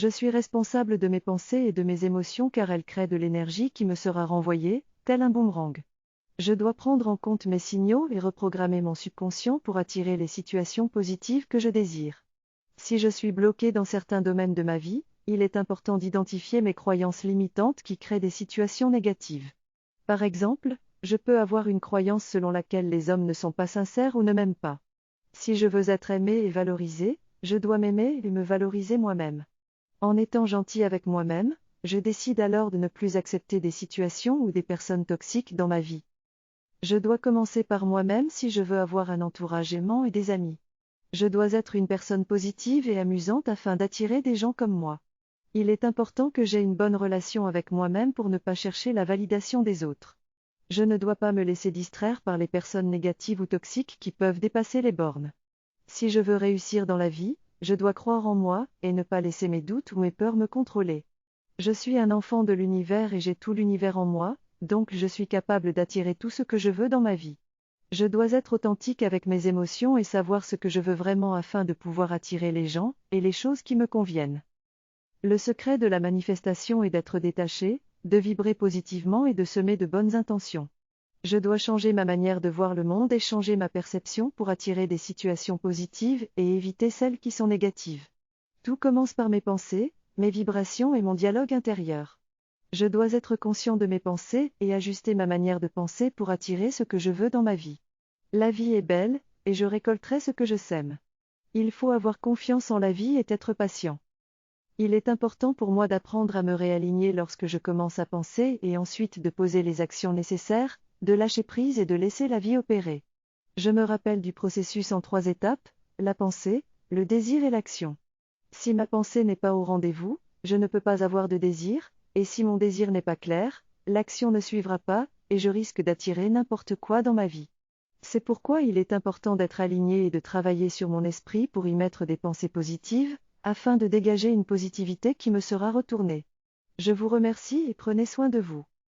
Je suis responsable de mes pensées et de mes émotions car elles créent de l'énergie qui me sera renvoyée, tel un boomerang. Je dois prendre en compte mes signaux et reprogrammer mon subconscient pour attirer les situations positives que je désire. Si je suis bloqué dans certains domaines de ma vie, il est important d'identifier mes croyances limitantes qui créent des situations négatives. Par exemple, je peux avoir une croyance selon laquelle les hommes ne sont pas sincères ou ne m'aiment pas. Si je veux être aimé et valorisé, je dois m'aimer et me valoriser moi-même. En étant gentil avec moi-même, je décide alors de ne plus accepter des situations ou des personnes toxiques dans ma vie. Je dois commencer par moi-même si je veux avoir un entourage aimant et des amis. Je dois être une personne positive et amusante afin d'attirer des gens comme moi. Il est important que j'aie une bonne relation avec moi-même pour ne pas chercher la validation des autres. Je ne dois pas me laisser distraire par les personnes négatives ou toxiques qui peuvent dépasser les bornes. Si je veux réussir dans la vie, je dois croire en moi et ne pas laisser mes doutes ou mes peurs me contrôler. Je suis un enfant de l'univers et j'ai tout l'univers en moi, donc je suis capable d'attirer tout ce que je veux dans ma vie. Je dois être authentique avec mes émotions et savoir ce que je veux vraiment afin de pouvoir attirer les gens et les choses qui me conviennent. Le secret de la manifestation est d'être détaché, de vibrer positivement et de semer de bonnes intentions. Je dois changer ma manière de voir le monde et changer ma perception pour attirer des situations positives et éviter celles qui sont négatives. Tout commence par mes pensées, mes vibrations et mon dialogue intérieur. Je dois être conscient de mes pensées et ajuster ma manière de penser pour attirer ce que je veux dans ma vie. La vie est belle, et je récolterai ce que je sème. Il faut avoir confiance en la vie et être patient. Il est important pour moi d'apprendre à me réaligner lorsque je commence à penser et ensuite de poser les actions nécessaires, de lâcher prise et de laisser la vie opérer. Je me rappelle du processus en 3 étapes, la pensée, le désir et l'action. Si ma pensée n'est pas au rendez-vous, je ne peux pas avoir de désir, et si mon désir n'est pas clair, l'action ne suivra pas, et je risque d'attirer n'importe quoi dans ma vie. C'est pourquoi il est important d'être aligné et de travailler sur mon esprit pour y mettre des pensées positives, afin de dégager une positivité qui me sera retournée. Je vous remercie et prenez soin de vous.